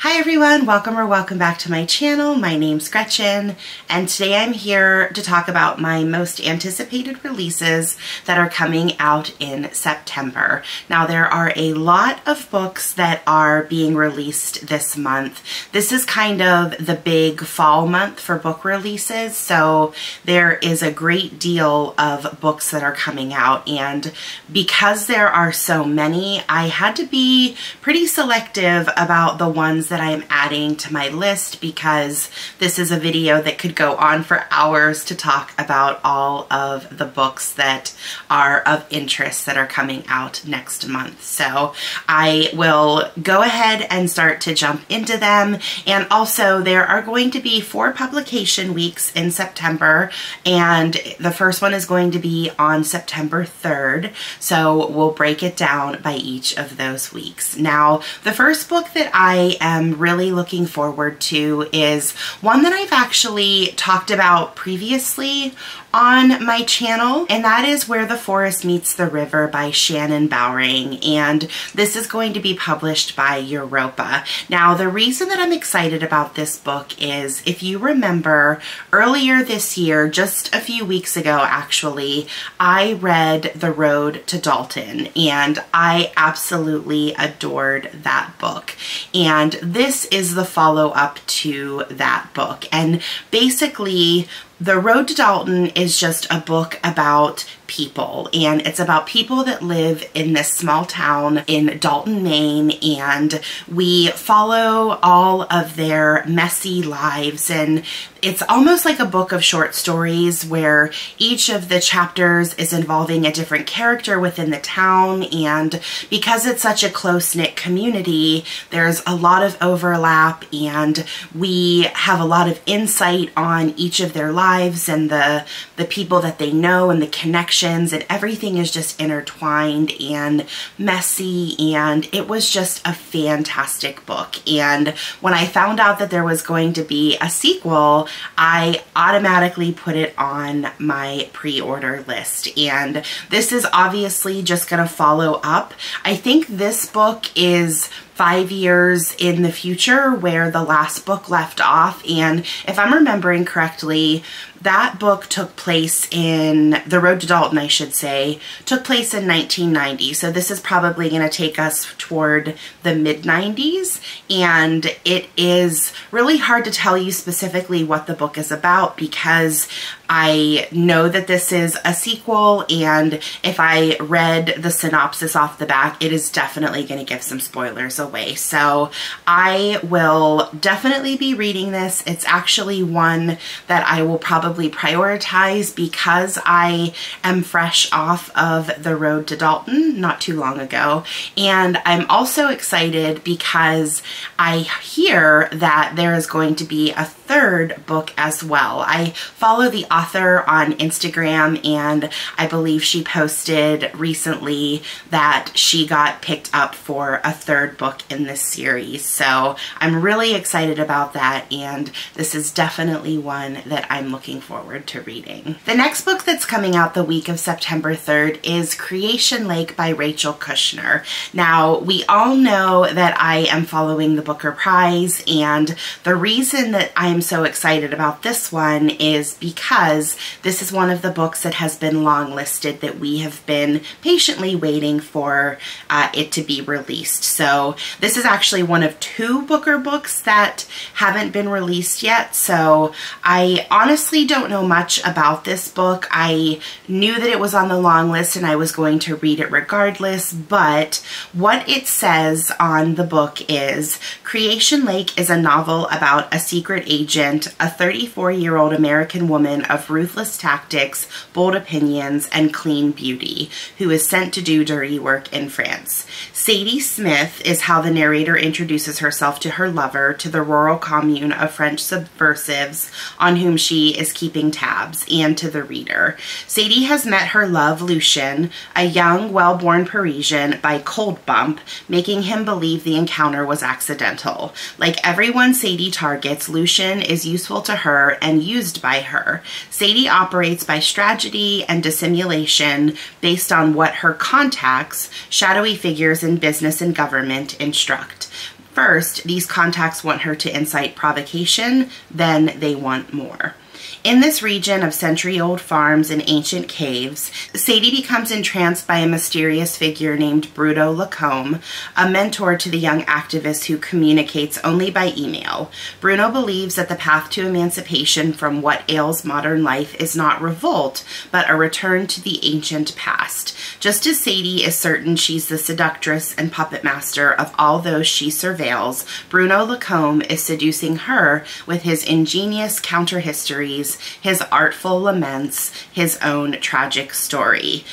Hi everyone, welcome back to my channel. My name's Gretchen, and today I'm here to talk about my most anticipated releases that are coming out in September. Now there are a lot of books that are being released this month. This is kind of the big fall month for book releases, so there is a great deal of books that are coming out, and because there are so many, I had to be pretty selective about the ones that I'm adding to my list because this is a video that could go on for hours to talk about all of the books that are of interest that are coming out next month. So I will go ahead and start to jump into them. And also there are going to be 4 publication weeks in September, and the first one is going to be on September 3rd. So we'll break it down by each of those weeks. Now, the first book that I am really looking forward to is one that I've actually talked about previously on my channel, and that is Where the Forest Meets the River by Shannon Bowring, and this is going to be published by Europa. Now, the reason that I'm excited about this book is, if you remember, earlier this year, just a few weeks ago actually, I read The Road to Dalton, and I absolutely adored that book. And this is the follow-up to that book, and basically The Road to Dalton is just a book about people, and it's about people that live in this small town in Dalton, Maine, and we follow all of their messy lives, and it's almost like a book of short stories where each of the chapters is involving a different character within the town, and because it's such a close-knit community, there's a lot of overlap, and we have a lot of insight on each of their lives and the people that they know and the connections, and everything is just intertwined and messy, and it was just a fantastic book. And when I found out that there was going to be a sequel, I automatically put it on my pre-order list, and this is obviously just going to follow up. I think this book is 5 years in the future where the last book left off, and if I'm remembering correctly, that book took place in, The Road to Dalton, I should say, took place in 1990, so this is probably going to take us toward the mid-90s, and it is really hard to tell you specifically what the book is about because I know that this is a sequel, and if I read the synopsis off the back, it is definitely going to give some spoilers away. So I will definitely be reading this. It's actually one that I will probably prioritize because I am fresh off of The Road to Dalton not too long ago. And I'm also excited because I hear that there is going to be a third book as well. I follow the author on Instagram, and I believe she posted recently that she got picked up for a third book in this series. So I'm really excited about that, and this is definitely one that I'm looking forward to reading. The next book that's coming out the week of September 3rd is Creation Lake by Rachel Kushner. Now, we all know that I am following the Booker Prize, and the reason that I'm so excited about this one is because this is one of the books that has been long listed that we have been patiently waiting for it to be released. So this is actually one of 2 Booker books that haven't been released yet, so I honestly don't know much about this book. I knew that it was on the long list and I was going to read it regardless, but what it says on the book is, Creation Lake is a novel about a secret agent, a 34-year-old American woman of ruthless tactics, bold opinions, and clean beauty, who is sent to do dirty work in France. Sadie Smith is how the narrator introduces herself to her lover, to the rural commune of French subversives on whom she is keeping tabs, and to the reader. Sadie has met her love, Lucien, a young, well-born Parisian, by cold bump, making him believe the encounter was accidental. Like everyone Sadie targets, Lucien is useful to her and used by her. Sadie operates by strategy and dissimulation based on what her contacts, shadowy figures in business and government, instruct. First, these contacts want her to incite provocation, then they want more. In this region of century-old farms and ancient caves, Sadie becomes entranced by a mysterious figure named Bruno Lacombe, a mentor to the young activist who communicates only by email. Bruno believes that the path to emancipation from what ails modern life is not revolt, but a return to the ancient past. Just as Sadie is certain she's the seductress and puppet master of all those she surveils, Bruno Lacombe is seducing her with his ingenious counter-histories, his artful laments, his own tragic story.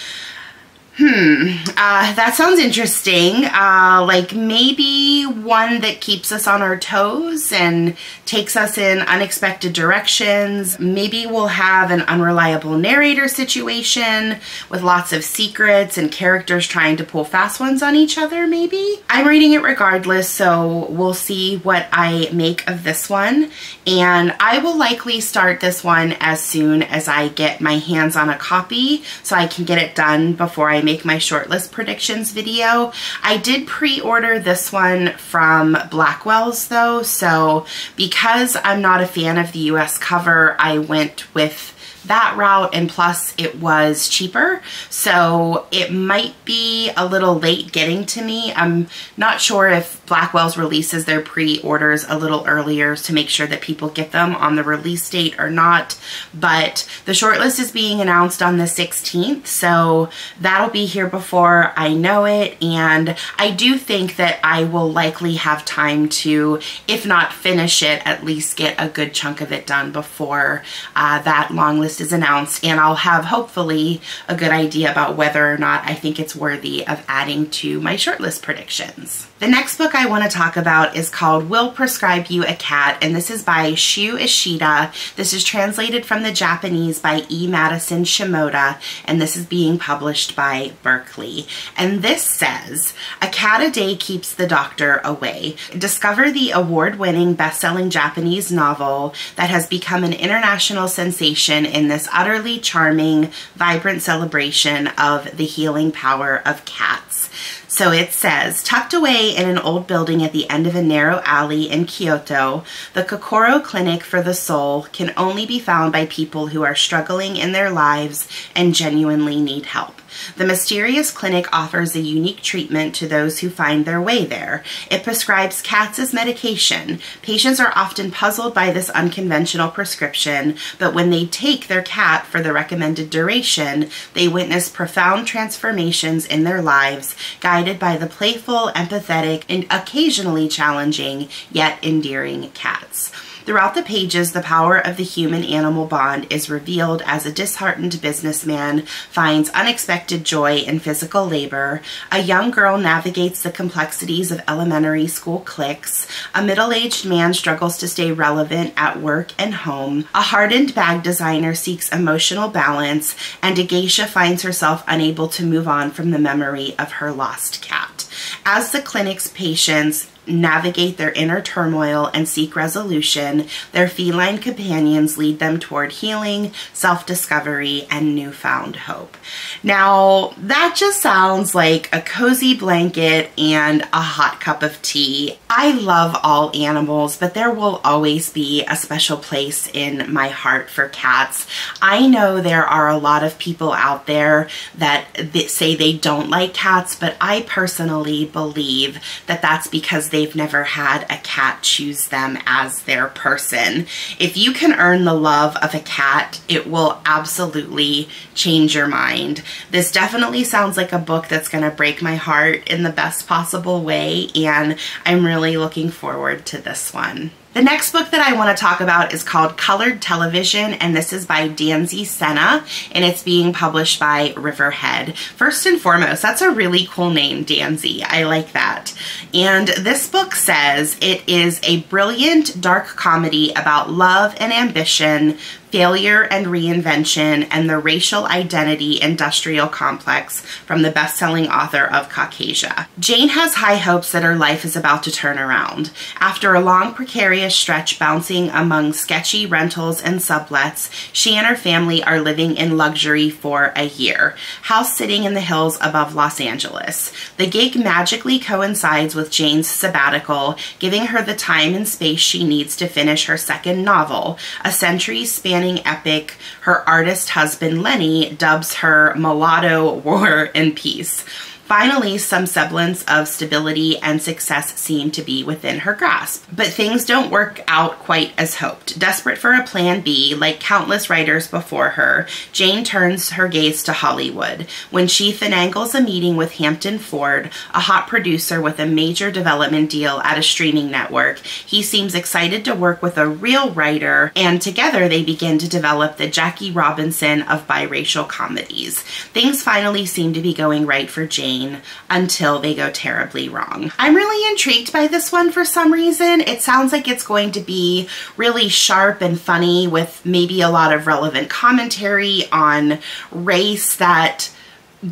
That sounds interesting. Like maybe one that keeps us on our toes and takes us in unexpected directions. Maybe we'll have an unreliable narrator situation with lots of secrets and characters trying to pull fast ones on each other, maybe. I'm reading it regardless, so we'll see what I make of this one. And I will likely start this one as soon as I get my hands on a copy so I can get it done before I make my shortlist predictions video. I did pre-order this one from Blackwell's though, so because I'm not a fan of the US cover, I went with that route, and plus it was cheaper, so it might be a little late getting to me. I'm not sure if Blackwell's releases their pre-orders a little earlier to make sure that people get them on the release date or not, but the shortlist is being announced on the 16th, so that'll be here before I know it, and I do think that I will likely have time to, if not finish it, at least get a good chunk of it done before that long list is announced, and I'll have hopefully a good idea about whether or not I think it's worthy of adding to my shortlist predictions. The next book I want to talk about is called Will Prescribe You a Cat, and this is by Syou Ishida. This is translated from the Japanese by E Madison Shimoda, and this is being published by Berkeley. And this says, "A cat a day keeps the doctor away." Discover the award-winning best-selling Japanese novel that has become an international sensation in this utterly charming, vibrant celebration of the healing power of cats. So it says, tucked away in an old building at the end of a narrow alley in Kyoto, the Kokoro Clinic for the Soul can only be found by people who are struggling in their lives and genuinely need help. The mysterious clinic offers a unique treatment to those who find their way there. It prescribes cats as medication. Patients are often puzzled by this unconventional prescription, but when they take their cat for the recommended duration, they witness profound transformations in their lives, guided by the playful, empathetic, and occasionally challenging, yet endearing cats. Throughout the pages, the power of the human-animal bond is revealed as a disheartened businessman finds unexpected joy in physical labor, a young girl navigates the complexities of elementary school cliques, a middle-aged man struggles to stay relevant at work and home, a hardened bag designer seeks emotional balance, and a geisha finds herself unable to move on from the memory of her lost cat. As the clinic's patients navigate their inner turmoil and seek resolution, their feline companions lead them toward healing, self-discovery, and newfound hope. Now, that just sounds like a cozy blanket and a hot cup of tea. I love all animals, but there will always be a special place in my heart for cats. I know there are a lot of people out there that say they don't like cats, but I personally believe that that's because they've never had a cat choose them as their person. If you can earn the love of a cat, it will absolutely change your mind. This definitely sounds like a book that's going to break my heart in the best possible way, and I'm really looking forward to this one. The next book that I want to talk about is called Colored Television, and this is by Danzy Senna, and it's being published by Riverhead. First and foremost, that's a really cool name, Danzy. I like that. And this book says it is a brilliant, dark comedy about love and ambition, Failure and Reinvention and the Racial Identity Industrial Complex from the best-selling author of Caucasia. Jane has high hopes that her life is about to turn around. After a long precarious stretch bouncing among sketchy rentals and sublets, she and her family are living in luxury for a year, house sitting in the hills above Los Angeles. The gig magically coincides with Jane's sabbatical, giving her the time and space she needs to finish her second novel, a century-spanning epic her artist husband Lenny dubs her mulatto War and Peace. Finally, some semblance of stability and success seem to be within her grasp. But things don't work out quite as hoped. Desperate for a plan B, like countless writers before her, Jane turns her gaze to Hollywood. When she finagles a meeting with Hampton Ford, a hot producer with a major development deal at a streaming network, he seems excited to work with a real writer, and together they begin to develop the Jackie Robinson of biracial comedies. Things finally seem to be going right for Jane, until they go terribly wrong. I'm really intrigued by this one for some reason. It sounds like it's going to be really sharp and funny with maybe a lot of relevant commentary on race that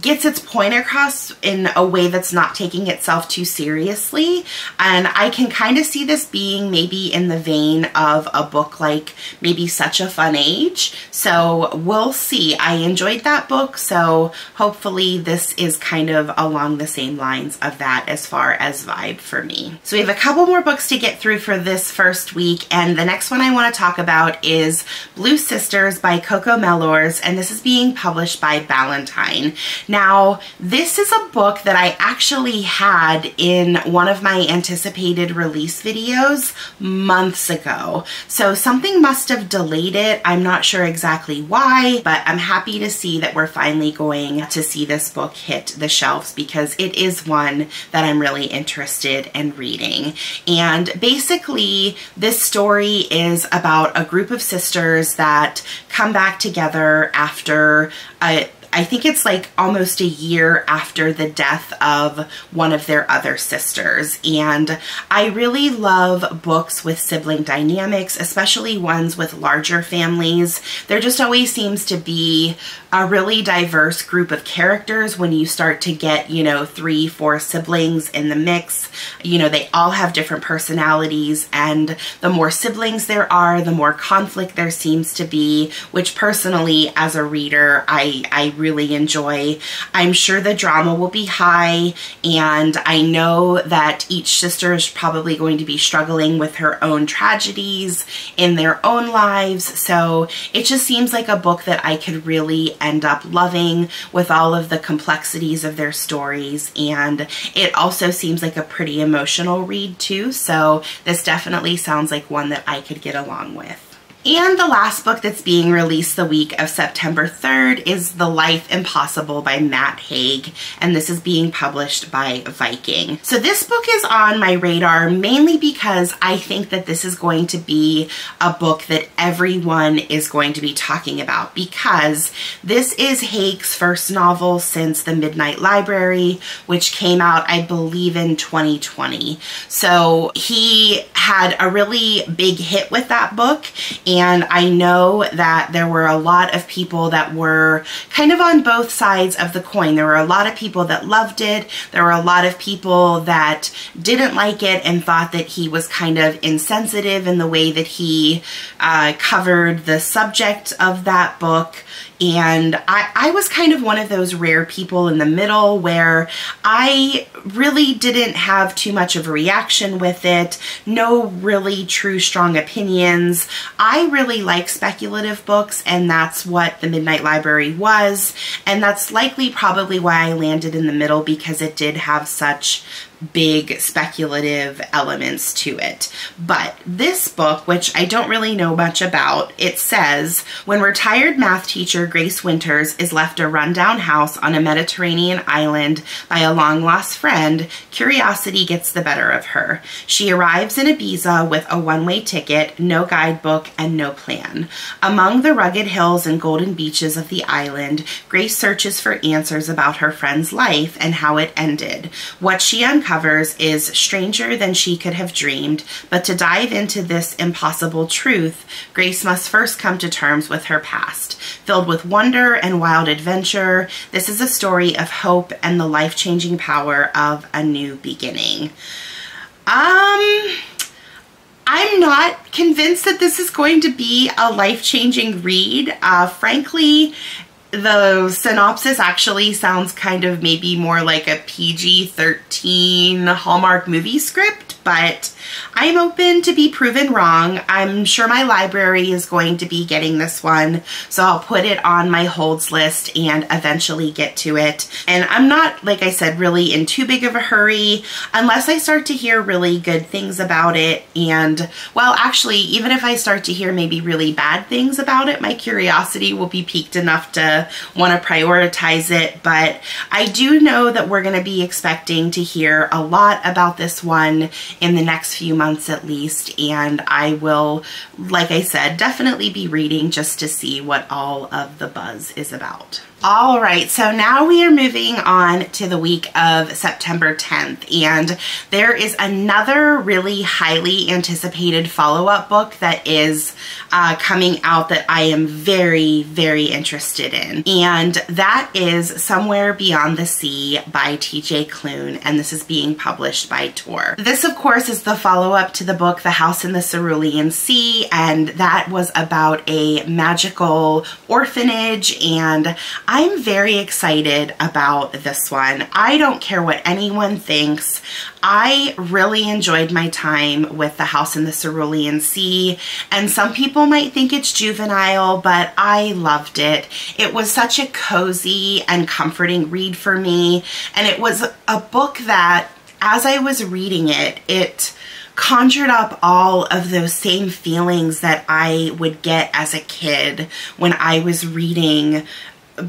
gets its point across in a way that's not taking itself too seriously. And I can kind of see this being maybe in the vein of a book like maybe Such a Fun Age. So we'll see. I enjoyed that book, so hopefully this is kind of along the same lines of that as far as vibe for me. So we have a couple more books to get through for this first week, and the next one I want to talk about is Blue Sisters by Coco Mellors, and this is being published by Ballantine. Now, this is a book that I actually had in one of my anticipated release videos months ago. So something must have delayed it. I'm not sure exactly why, but I'm happy to see that we're finally going to see this book hit the shelves because it is one that I'm really interested in reading. And basically, this story is about a group of sisters that come back together after I think it's like almost a year after the death of one of their other sisters. And I really love books with sibling dynamics, especially ones with larger families. There just always seems to be a really diverse group of characters when you start to get, you know, 3, 4 siblings in the mix. You know, they all have different personalities, and the more siblings there are, the more conflict there seems to be, which personally, as a reader, I really enjoy. I'm sure the drama will be high, and I know that each sister is probably going to be struggling with her own tragedies in their own lives, so it just seems like a book that I could really end up loving with all of the complexities of their stories, and it also seems like a pretty emotional read too, so this definitely sounds like one that I could get along with. And the last book that's being released the week of September 3rd is The Life Impossible by Matt Haig, and this is being published by Viking. So this book is on my radar mainly because I think that this is going to be a book that everyone is going to be talking about, because this is Haig's first novel since The Midnight Library, which came out, I believe, in 2020. So he had a really big hit with that book, and I know that there were a lot of people that were kind of on both sides of the coin. There were a lot of people that loved it. There were a lot of people that didn't like it and thought that he was kind of insensitive in the way that he covered the subject of that book. And I was kind of one of those rare people in the middle where I really didn't have too much of a reaction with it. No really true strong opinions. I really like speculative books, and that's what The Midnight Library was. And that's likely probably why I landed in the middle, because it did have such big speculative elements to it. But this book, which I don't really know much about, it says, when retired math teacher Grace Winters is left a rundown house on a Mediterranean island by a long-lost friend, curiosity gets the better of her. She arrives in Ibiza with a one-way ticket, no guidebook, and no plan. Among the rugged hills and golden beaches of the island, Grace searches for answers about her friend's life and how it ended. What she uncovers uncovers is stranger than she could have dreamed, but to dive into this impossible truth, Grace must first come to terms with her past. Filled with wonder and wild adventure, this is a story of hope and the life-changing power of a new beginning. I'm not convinced that this is going to be a life-changing read. Frankly, the synopsis actually sounds kind of maybe more like a PG-13 Hallmark movie script, but I'm open to be proven wrong. I'm sure my library is going to be getting this one, so I'll put it on my holds list and eventually get to it. And I'm not, like I said, really in too big of a hurry unless I start to hear really good things about it. And, well, actually, even if I start to hear maybe really bad things about it, my curiosity will be piqued enough to want to prioritize it. But I do know that we're going to be expecting to hear a lot about this one in the next few months at least, and I will, like I said, definitely be reading just to see what all of the buzz is about. All right, so now we are moving on to the week of September 10th, and there is another really highly anticipated follow-up book that is coming out that I am very, very interested in, and that is Somewhere Beyond the Sea by T.J. Klune, and this is being published by Tor. This, of course, is the follow-up to the book The House in the Cerulean Sea, and that was about a magical orphanage, and I'm very excited about this one. I don't care what anyone thinks. I really enjoyed my time with The House in the Cerulean Sea, and some people might think it's juvenile, but I loved it. It was such a cozy and comforting read for me, and it was a book that, as I was reading it, it conjured up all of those same feelings that I would get as a kid when I was reading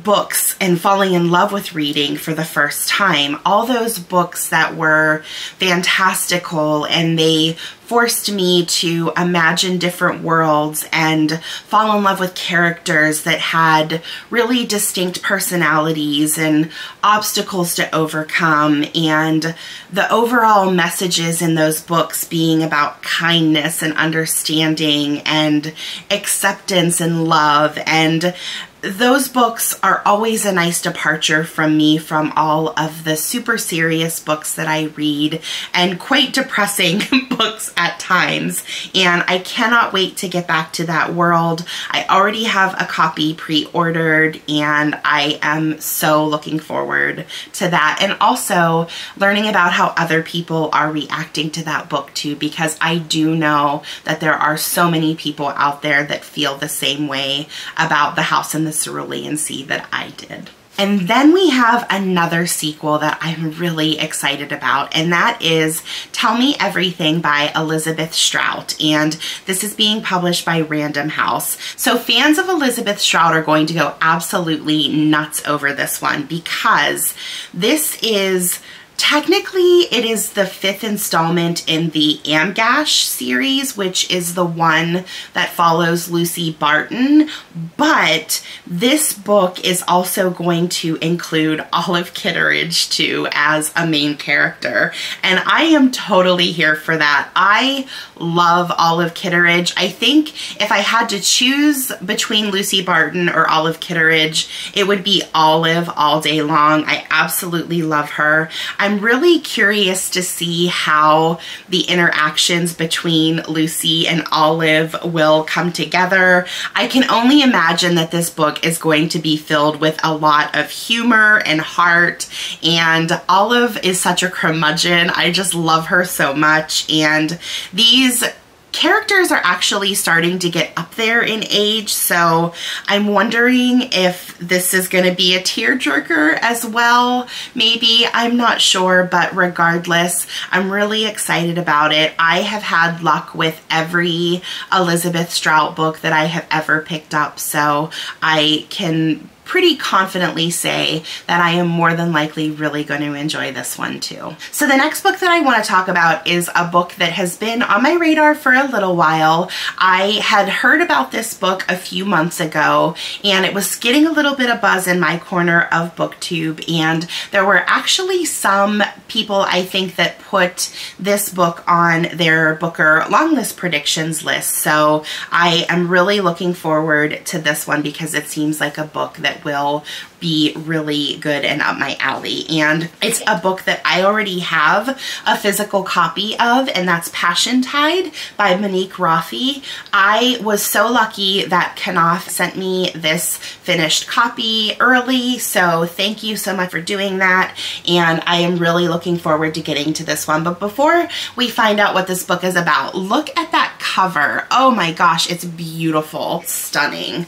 books and falling in love with reading for the first time. All those books that were fantastical, and they forced me to imagine different worlds and fall in love with characters that had really distinct personalities and obstacles to overcome, and the overall messages in those books being about kindness and understanding and acceptance and love. And those books are always a nice departure from me from all of the super serious books that I read, and quite depressing books at times. And I cannot wait to get back to that world. I already have a copy pre-ordered, and I am so looking forward to that. And also learning about how other people are reacting to that book too, because I do know that there are so many people out there that feel the same way about The House in the Cerulean Sea that I did. And then we have another sequel that I'm really excited about, and that is Tell Me Everything by Elizabeth Strout, and this is being published by Random House. So fans of Elizabeth Strout are going to go absolutely nuts over this one, because this is technically, it is the 5th installment in the Amgash series, which is the one that follows Lucy Barton, but this book is also going to include Olive Kitteridge too as a main character, and I am totally here for that. I love Olive Kitteridge. I think if I had to choose between Lucy Barton or Olive Kitteridge, it would be Olive all day long. I absolutely love her. I'm really curious to see how the interactions between Lucy and Olive will come together. I can only imagine that this book is going to be filled with a lot of humor and heart, and Olive is such a curmudgeon. I just love her so much, and these characters are actually starting to get up there in age, so I'm wondering if this is going to be a tearjerker as well. Maybe, I'm not sure, but regardless, I'm really excited about it. I have had luck with every Elizabeth Strout book that I have ever picked up, so I can pretty confidently say that I am more than likely really going to enjoy this one too. So the next book that I want to talk about is a book that has been on my radar for a little while. I had heard about this book a few months ago, and it was getting a little bit of buzz in my corner of BookTube, and there were actually some people, I think, that put this book on their Booker longlist predictions list. So I am really looking forward to this one because it seems like a book that will be really good and up my alley. And it's a book that I already have a physical copy of, and that's Passiontide by Monique Roffey. I was so lucky that Knopf sent me this finished copy early, so thank you so much for doing that, and I am really looking forward to getting to this one. But before we find out what this book is about, look at that cover. Oh my gosh, it's beautiful, stunning.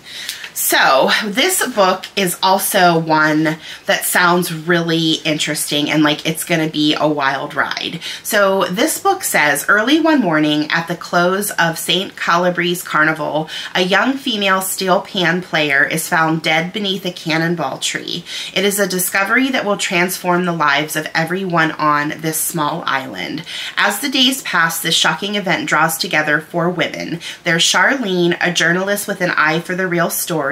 So this book is also one that sounds really interesting and like it's going to be a wild ride. So this book says, early one morning at the close of St. Calabri's Carnival, a young female steel pan player is found dead beneath a cannonball tree. It is a discovery that will transform the lives of everyone on this small island. As the days pass, this shocking event draws together 4 women. There's Charlene, a journalist with an eye for the real story,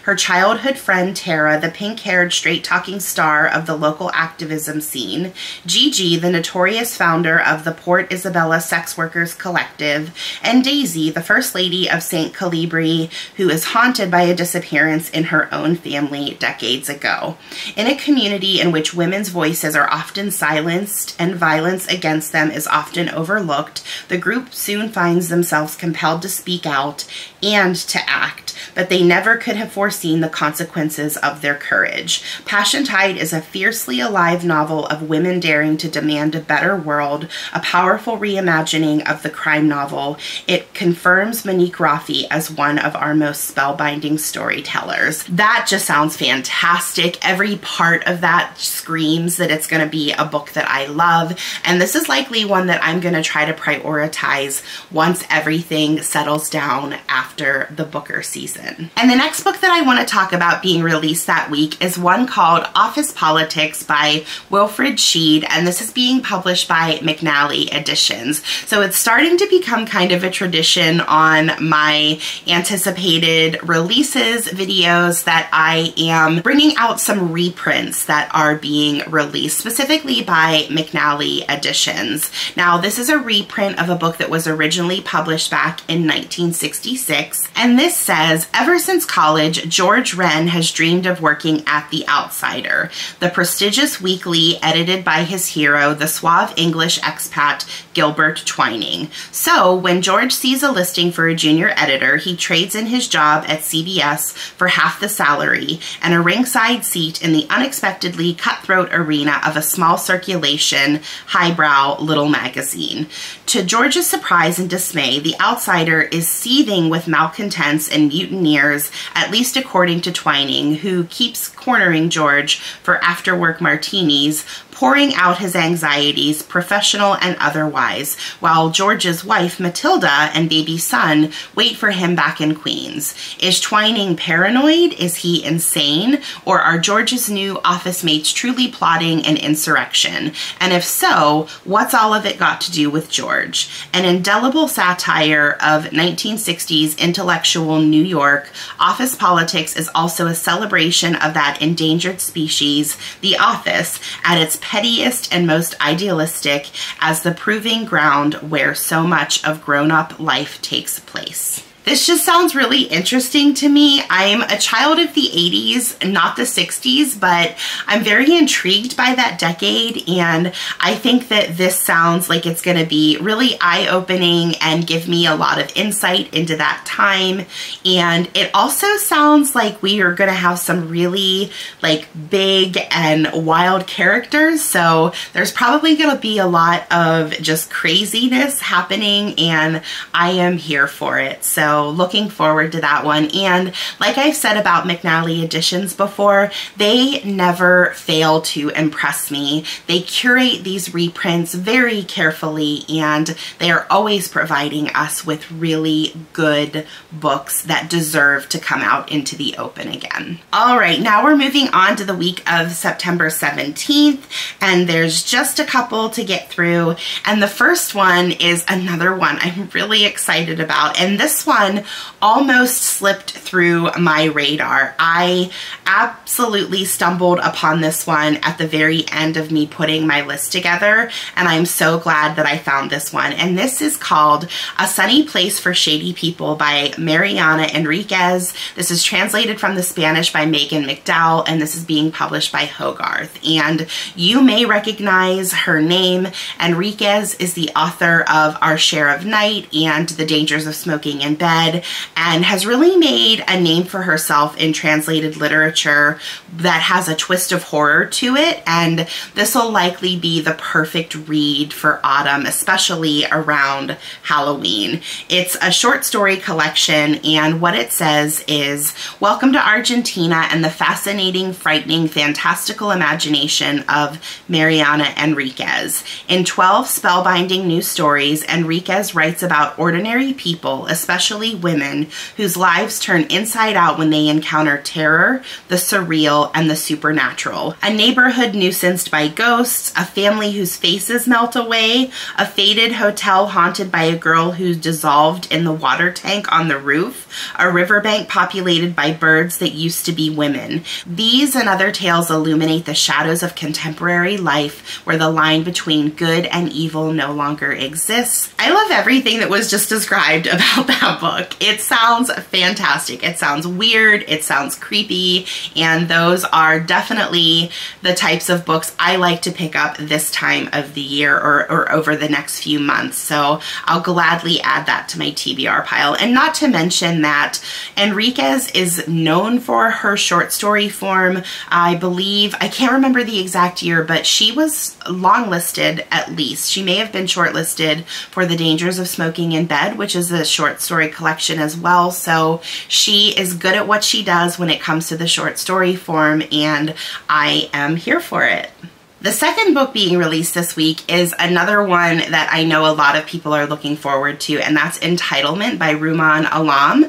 her childhood friend Tara, the pink-haired, straight-talking star of the local activism scene, Gigi, the notorious founder of the Port Isabella Sex Workers Collective, and Daisy, the first lady of St. Calibri, who is haunted by a disappearance in her own family decades ago. In a community in which women's voices are often silenced and violence against them is often overlooked, the group soon finds themselves compelled to speak out and to act, but they never could have foreseen the consequences of their courage. Passiontide is a fiercely alive novel of women daring to demand a better world, a powerful reimagining of the crime novel. It confirms Monique Roffey as one of our most spellbinding storytellers. That just sounds fantastic. Every part of that screams that it's going to be a book that I love, and this is likely one that I'm going to try to prioritize once everything settles down after the Booker season. And the next book that I want to talk about being released that week is one called Office Politics by Wilfrid Sheed, and this is being published by McNally Editions. So it's starting to become kind of a tradition on my anticipated releases videos that I am bringing out some reprints that are being released, specifically by McNally Editions. Now, this is a reprint of a book that was originally published back in 1966, and this says, ever since college, George Wren has dreamed of working at The Outsider, the prestigious weekly edited by his hero, the suave English expat Gilbert Twining. So when George sees a listing for a junior editor, he trades in his job at CBS for half the salary and a ringside seat in the unexpectedly cutthroat arena of a small circulation, highbrow little magazine. To George's surprise and dismay, The Outsider is seething with malcontents and mutineers, at least according to Twining, who keeps cornering George for after-work martinis, pouring out his anxieties, professional and otherwise, while George's wife, Matilda, and baby son wait for him back in Queens. Is Twining paranoid? Is he insane? Or are George's new office mates truly plotting an insurrection? And if so, what's all of it got to do with George? An indelible satire of 1960s intellectual New York, Office Politics is also a celebration of that endangered species, the office, at its pettiest and most idealistic, as the proving ground where so much of grown-up life takes place. This just sounds really interesting to me. I'm a child of the 80s, not the 60s, but I'm very intrigued by that decade, and I think that this sounds like it's going to be really eye-opening and give me a lot of insight into that time. And it also sounds like we are going to have some really like big and wild characters, so there's probably going to be a lot of just craziness happening, and I am here for it. So So looking forward to that one. And like I've said about McNally Editions before, they never fail to impress me. They curate these reprints very carefully, and they are always providing us with really good books that deserve to come out into the open again. All right, now we're moving on to the week of September 17th, and there's just a couple to get through. And the first one is another one I'm really excited about, and this one almost slipped through my radar. I absolutely stumbled upon this one at the very end of me putting my list together, and I'm so glad that I found this one. And this is called A Sunny Place for Shady People by Mariana Enriquez. This is translated from the Spanish by Megan McDowell, and this is being published by Hogarth. And you may recognize her name. Enriquez is the author of Our Share of Night and The Dangers of Smoking in Bed, and has really made a name for herself in translated literature that has a twist of horror to it. And this will likely be the perfect read for autumn, especially around Halloween. It's a short story collection, and what it says is, welcome to Argentina and the fascinating, frightening, fantastical imagination of Mariana Enriquez. In 12 spellbinding new stories, Enriquez writes about ordinary people, especially women, whose lives turn inside out when they encounter terror, the surreal, and the supernatural. A neighborhood nuisanced by ghosts, a family whose faces melt away, a faded hotel haunted by a girl who's dissolved in the water tank on the roof, a riverbank populated by birds that used to be women. These and other tales illuminate the shadows of contemporary life, where the line between good and evil no longer exists. I love everything that was just described about that book. It sounds fantastic. It sounds weird. It sounds creepy. And those are definitely the types of books I like to pick up this time of the year or over the next few months. So I'll gladly add that to my TBR pile. And not to mention that Enriquez is known for her short story form. I believe, I can't remember the exact year, but she was longlisted at least. She may have been shortlisted for The Dangers of Smoking in Bed, which is a short story collection as well. So she is good at what she does when it comes to the short story form, and I am here for it. The second book being released this week is another one that I know a lot of people are looking forward to, and that's Entitlement by Rumaan Alam.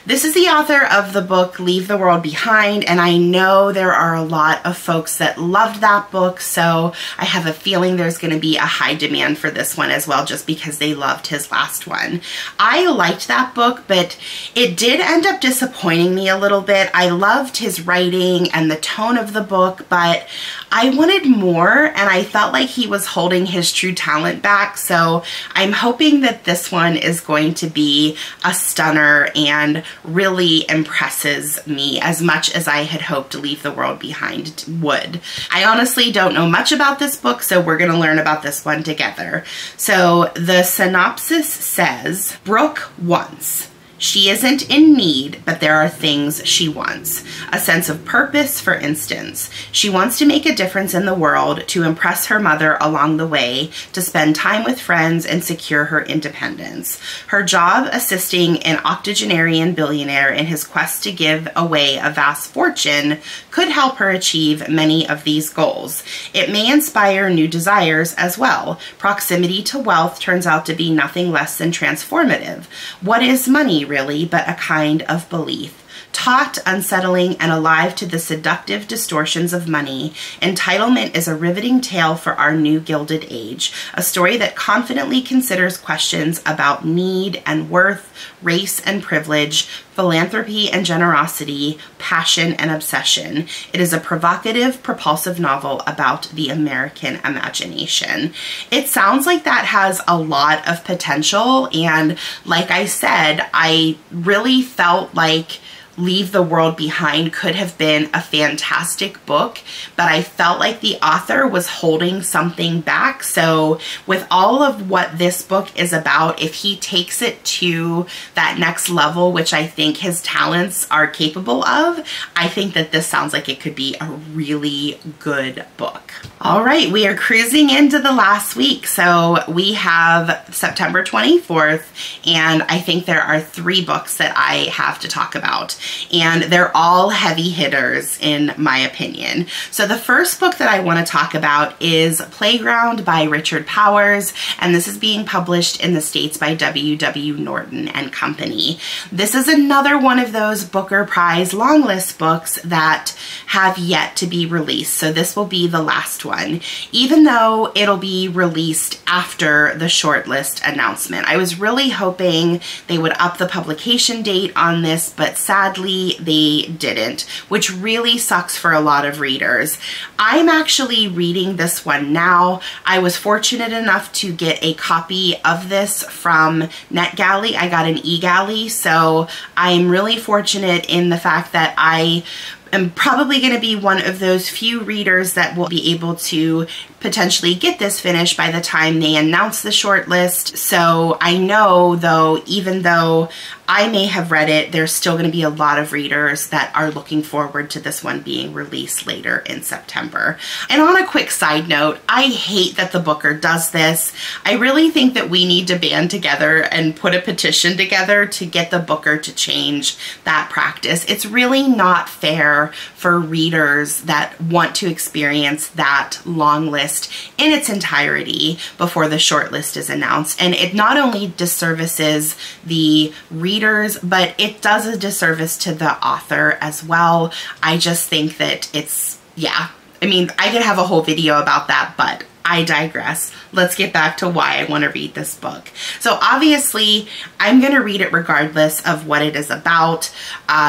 This is the author of the book Leave the World Behind, and I know there are a lot of folks that loved that book, so I have a feeling there's going to be a high demand for this one as well, just because they loved his last one. I liked that book, but it did end up disappointing me a little bit. I loved his writing and the tone of the book, but I wanted more, and I felt like he was holding his true talent back. So I'm hoping that this one is going to be a stunner and really impresses me as much as I had hoped Leave the World Behind would. I honestly don't know much about this book, so we're going to learn about this one together. So the synopsis says, Brooke wants. She isn't in need, but there are things she wants. A sense of purpose, for instance. She wants to make a difference in the world, to impress her mother along the way, to spend time with friends and secure her independence. Her job assisting an octogenarian billionaire in his quest to give away a vast fortune could help her achieve many of these goals. It may inspire new desires as well. Proximity to wealth turns out to be nothing less than transformative. What is money, really, but a kind of belief? Taut, unsettling, and alive to the seductive distortions of money, Entitlement is a riveting tale for our new Gilded Age, a story that confidently considers questions about need and worth, race and privilege, philanthropy and generosity, passion and obsession. It is a provocative, propulsive novel about the American imagination. It sounds like that has a lot of potential, and like I said, I really felt like Leave the World Behind could have been a fantastic book, but I felt like the author was holding something back. So with all of what this book is about, if he takes it to that next level, which I think his talents are capable of, I think that this sounds like it could be a really good book. All right, we are cruising into the last week. So we have September 24th, and I think there are 3 books that I have to talk about, and they're all heavy hitters in my opinion. So the first book that I want to talk about is Playground by Richard Powers, and this is being published in the States by W.W. Norton and Company. This is another one of those Booker Prize longlist books that have yet to be released. So this will be the last one, even though it'll be released after the shortlist announcement. I was really hoping they would up the publication date on this, but sadly they didn't, which really sucks for a lot of readers. I'm actually reading this one now. I was fortunate enough to get a copy of this from NetGalley. I got an eGalley, so I'm really fortunate in the fact that I am probably going to be one of those few readers that will be able to potentially get this finished by the time they announce the shortlist. So I know though, even though I may have read it, there's still going to be a lot of readers that are looking forward to this one being released later in September. And on a quick side note, I hate that the Booker does this. I really think that we need to band together and put a petition together to get the Booker to change that practice. It's really not fair for readers that want to experience that long list in its entirety before the shortlist is announced. And it not only disservices the readers, but it does a disservice to the author as well. I just think that it's, yeah, I mean, I could have a whole video about that, but I digress. Let's get back to why I want to read this book. So obviously, I'm going to read it regardless of what it is about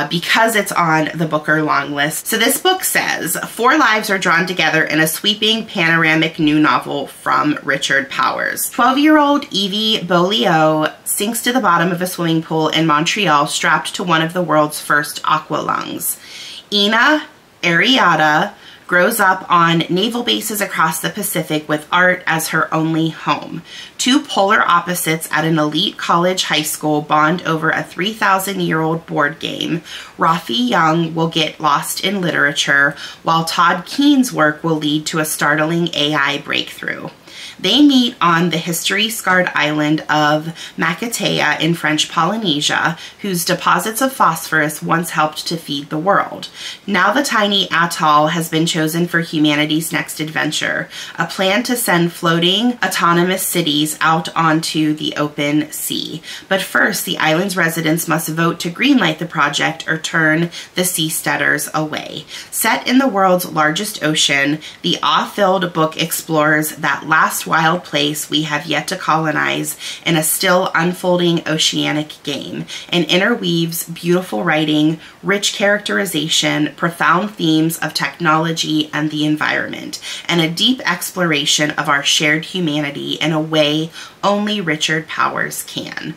because it's on the Booker long list. So this book says, 4 lives are drawn together in a sweeping panoramic new novel from Richard Powers. 12-year-old Evie Beaulieu sinks to the bottom of a swimming pool in Montreal strapped to one of the world's first aqualungs. Ina Ariada grows up on naval bases across the Pacific with art as her only home. 2 polar opposites at an elite college high school bond over a 3,000-year-old board game. Roffey Young will get lost in literature, while Todd Keene's work will lead to a startling AI breakthrough. They meet on the history-scarred island of Makatea in French Polynesia, whose deposits of phosphorus once helped to feed the world. Now the tiny atoll has been chosen for humanity's next adventure, a plan to send floating, autonomous cities out onto the open sea. But first, the island's residents must vote to greenlight the project or turn the seasteaders away. Set in the world's largest ocean, the awe-filled book explores that last wild place we have yet to colonize in a still unfolding oceanic game, and interweaves beautiful writing, rich characterization, profound themes of technology and the environment, and a deep exploration of our shared humanity in a way only Richard Powers can.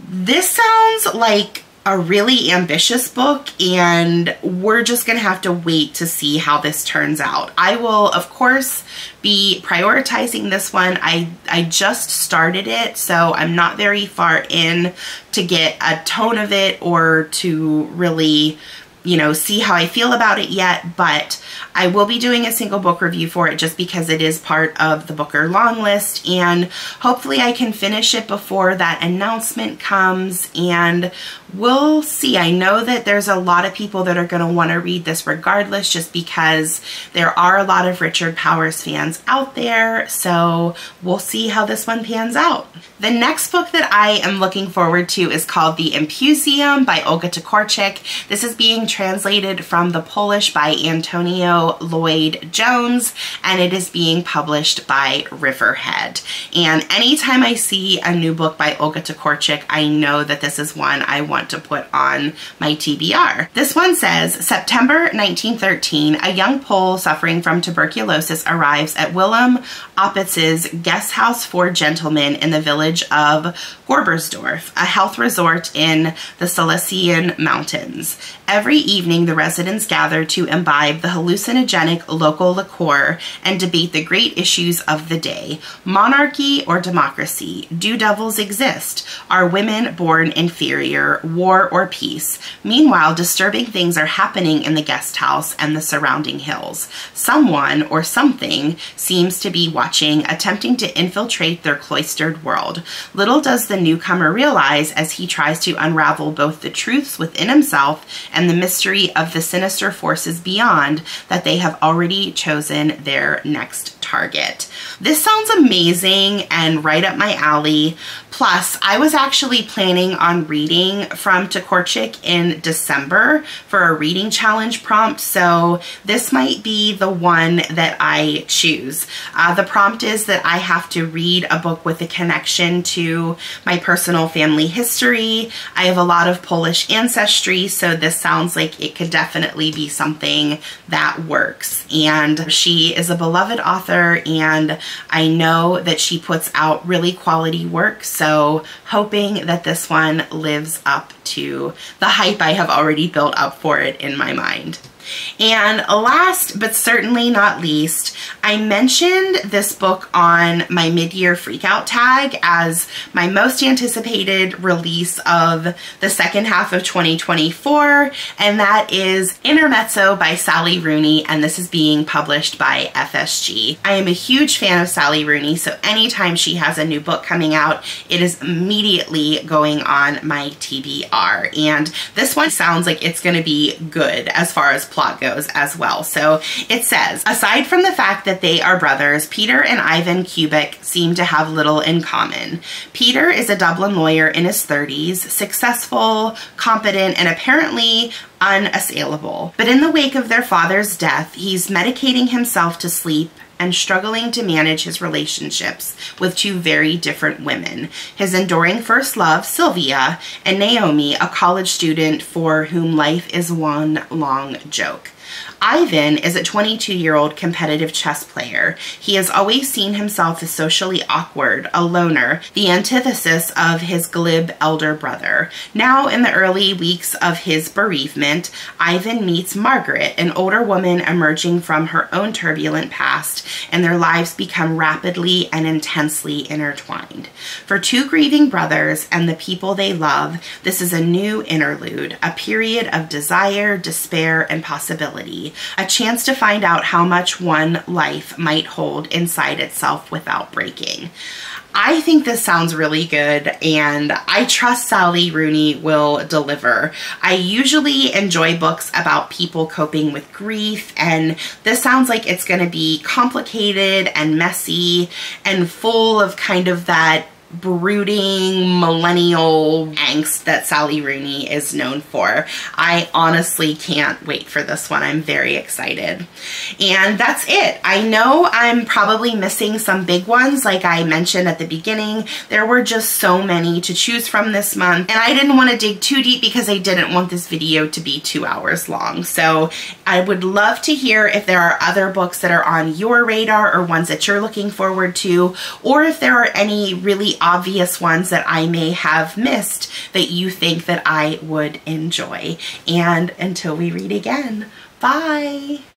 This sounds like a really ambitious book, and we're just gonna have to wait to see how this turns out. I will, of course, be prioritizing this one. I just started it, so I'm not very far in to get a tone of it or to really, you know, see how I feel about it yet, but I will be doing a single book review for it just because it is part of the Booker long list, and hopefully I can finish it before that announcement comes, and we'll see. I know that there's a lot of people that are going to want to read this regardless just because there are a lot of Richard Powers fans out there, so we'll see how this one pans out. The next book that I am looking forward to is called The Empusium by Olga Tokarczuk. This is being translated from the Polish by Antonia Lloyd-Jones, and it is being published by Riverhead. And anytime I see a new book by Olga Tokarczuk, I know that this is one I want to put on my TBR. This one says, September 1913, a young Pole suffering from tuberculosis arrives at Willem Oppitz's guest house for gentlemen in the village of Gorbersdorf, a health resort in the Silesian mountains. Every evening, the residents gather to imbibe the hallucinogenic local liqueur and debate the great issues of the day. Monarchy or democracy? Do devils exist? Are women born inferior? War or peace? Meanwhile, disturbing things are happening in the guest house and the surrounding hills. Someone or something seems to be watching, attempting to infiltrate their cloistered world. Little does the newcomer realize as he tries to unravel both the truths within himself and the mystery of the sinister forces beyond that they have already chosen their next target. This sounds amazing and right up my alley. Plus, I was actually planning on reading from Tokarczuk in December for a reading challenge prompt, so this might be the one that I choose. The prompt is that I have to read a book with a connection to my personal family history. I have a lot of Polish ancestry, so this sounds like it could definitely be something that works. And she is a beloved author, and I know that she puts out really quality work, so hoping that this one lives up to the hype I have already built up for it in my mind. And last but certainly not least, I mentioned this book on my mid-year freakout tag as my most anticipated release of the second half of 2024, and that is Intermezzo by Sally Rooney, and this is being published by FSG. I am a huge fan of Sally Rooney, so anytime she has a new book coming out, it is immediately going on my TBR, and this one sounds like it's going to be good as far as plot goes as well. So it says, aside from the fact that they are brothers, Peter and Ivan Kubik seem to have little in common. Peter is a Dublin lawyer in his 30s, successful, competent, and apparently unassailable. But in the wake of their father's death, he's medicating himself to sleep and struggling to manage his relationships with two very different women. His enduring first love, Sylvia, and Naomi, a college student for whom life is one long joke. Ivan is a 22-year-old competitive chess player. He has always seen himself as socially awkward, a loner, the antithesis of his glib elder brother. Now, in the early weeks of his bereavement, Ivan meets Margaret, an older woman emerging from her own turbulent past, and their lives become rapidly and intensely intertwined. For two grieving brothers and the people they love, this is a new interlude, a period of desire, despair, and possibility. A chance to find out how much one life might hold inside itself without breaking. I think this sounds really good, and I trust Sally Rooney will deliver. I usually enjoy books about people coping with grief, and this sounds like it's going to be complicated and messy and full of kind of that brooding millennial angst that Sally Rooney is known for. I honestly can't wait for this one. I'm very excited. And that's it. I know I'm probably missing some big ones. Like I mentioned at the beginning, there were just so many to choose from this month, and I didn't want to dig too deep because I didn't want this video to be 2 hours long. So I would love to hear if there are other books that are on your radar or ones that you're looking forward to, or if there are any really obvious ones that I may have missed that you think that I would enjoy. And until we read again, bye!